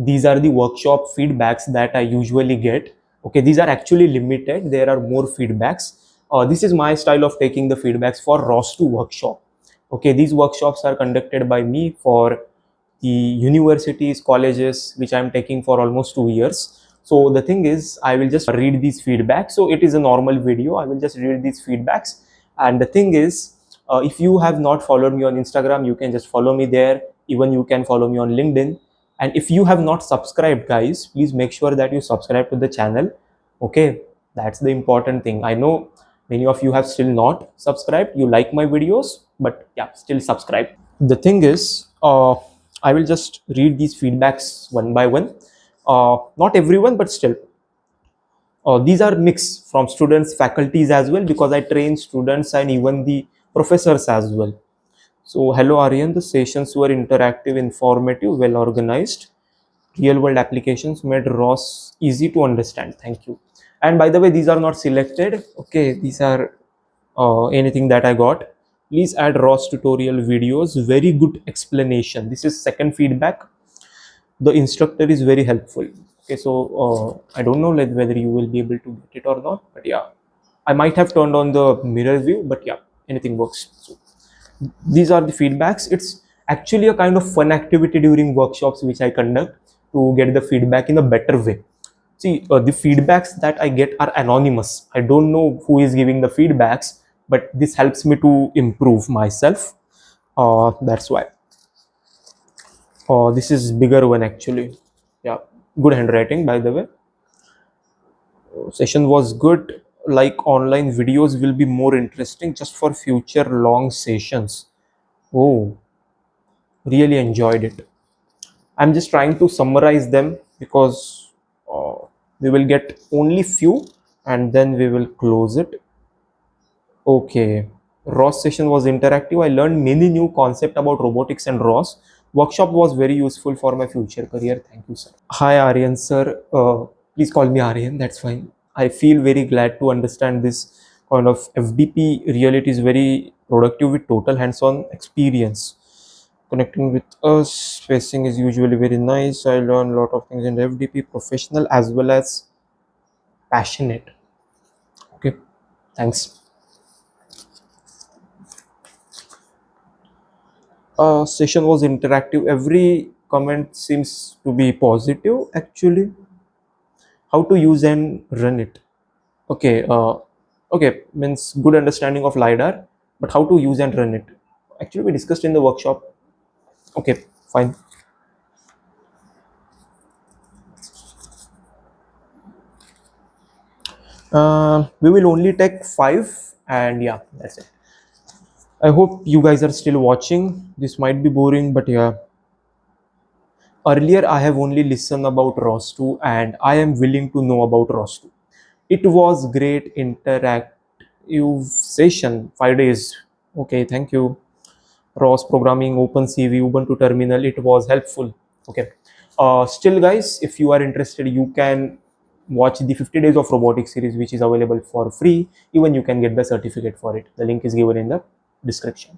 these are the workshop feedbacks that I usually get. Okay, these are actually limited. There are more feedbacks. This is my style of taking the feedbacks for ROS2 workshop. Okay, these workshops are conducted by me for the universities, colleges, which I'm taking for almost 2 years. So the thing is, I will just read these feedbacks. So it is a normal video. I will just read these feedbacks. And the thing is, if you have not followed me on Instagram, you can just follow me there. Even you can follow me on LinkedIn. And if you have not subscribed, guys, please make sure that you subscribe to the channel. Okay, that's the important thing. I know many of you have still not subscribed. You like my videos, but yeah, still subscribe. The thing is, I will just read these feedbacks one by one. Not everyone, but still. These are mixed from students, faculties as well, because I train students and even the professors as well. So, hello Aryan, the sessions were interactive, informative, well organized. Real world applications made ROS easy to understand. Thank you. And by the way, these are not selected. Okay, these are anything that I got. Please add ROS tutorial videos. Very good explanation. This is second feedback. The instructor is very helpful. Okay, so I don't know like whether you will be able to get it or not, but yeah, I might have turned on the mirror view, but yeah, anything works. So these are the feedbacks. It's actually a kind of fun activity during workshops which I conduct to get the feedback in a better way. See, the feedbacks that I get are anonymous. I don't know who is giving the feedbacks, but this helps me to improve myself. That's why. This is bigger one actually. Yeah, good handwriting by the way. Session was good. Like online videos will be more interesting just for future long sessions. Oh, really enjoyed it. I'm just trying to summarize them because uh, we will get only few and then we will close it. Okay. ROS session was interactive. I learned many new concepts about robotics and ROS. Workshop was very useful for my future career. Thank you, sir. Hi, Aryan, sir. Please call me Aryan. That's fine. I feel very glad to understand this kind of FDP. Really, it is very productive with total hands-on experience. Connecting with us, facing is usually very nice. I learn a lot of things in the FDP, professional as well as passionate. Okay, thanks. Session was interactive. Every comment seems to be positive. Actually, how to use and run it? Okay. Okay, means good understanding of lidar, but how to use and run it? Actually, we discussed in the workshop. Okay, fine. We will only take 5, and yeah, that's it. I hope you guys are still watching. This might be boring, but yeah. Earlier, I have only listened about ROS2 and I am willing to know about ROS2. It was great interactive session, 5 days. Okay, thank you. ROS programming, OpenCV, Ubuntu terminal, it was helpful. Okay. Still, guys, if you are interested, you can watch the 50 days of robotics series, which is available for free. Even you can get the certificate for it. The link is given in the description.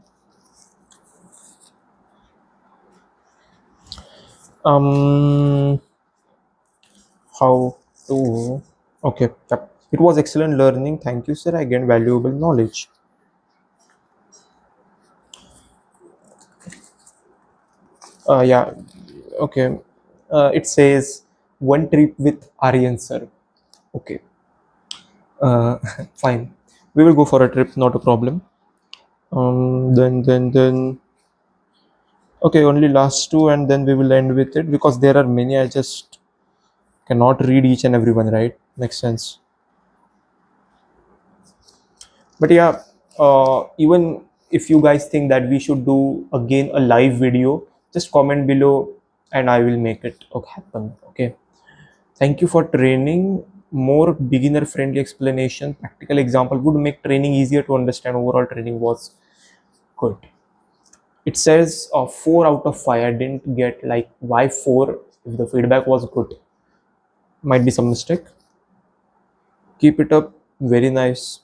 Um, how to? Okay, yep. It was excellent learning. Thank you, sir. I gained valuable knowledge. Yeah, okay. It says one trip with Aryan, sir. Okay. Fine. We will go for a trip, not a problem. Then. Okay, only last two, and then we will end with it because there are many. I just cannot read each and every one, right? Makes sense. But yeah, even if you guys think that we should do again a live video, just comment below, and I will make it happen. Okay. Thank you for training. More beginner friendly explanation, practical example would make training easier to understand. Overall training was good. It says 4 out of 5. I didn't get like why 4 if the feedback was good. Might be some mistake. Keep it up. Very nice.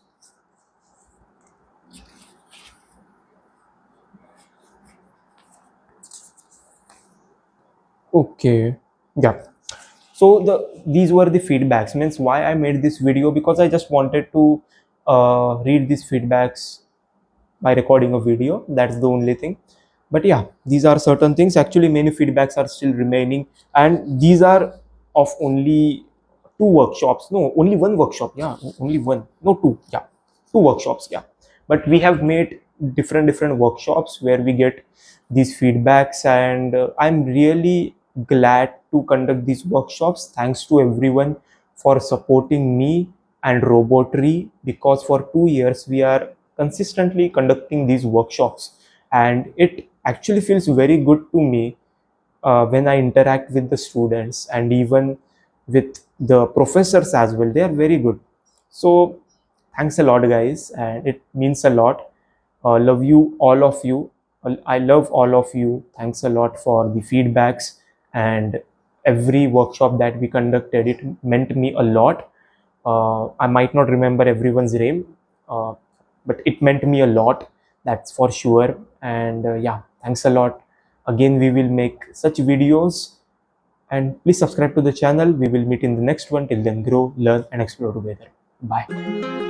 Okay. Yeah. So these were the feedbacks. Means why I made this video, because I just wanted to read these feedbacks by recording a video. That's the only thing. But yeah, these are certain things. Actually, many feedbacks are still remaining, and these are of only two workshops. No, only one workshop. Yeah, only one. No, two. Yeah, two workshops. Yeah, but we have made different workshops where we get these feedbacks, and I'm really glad to conduct these workshops. Thanks to everyone for supporting me and robotry, because for 2 years we are consistently conducting these workshops, and it actually feels very good to me when I interact with the students and even with the professors as well. They are very good. So thanks a lot, guys, and it means a lot. Love you, all of you. I love all of you. Thanks a lot for the feedbacks, and every workshop that we conducted. It meant me a lot. I might not remember everyone's name, uh, but it meant me a lot. That's for sure. And yeah, thanks a lot. Again, we will make such videos, and please subscribe to the channel. We will meet in the next one. Till then, grow, learn, and explore together. Bye.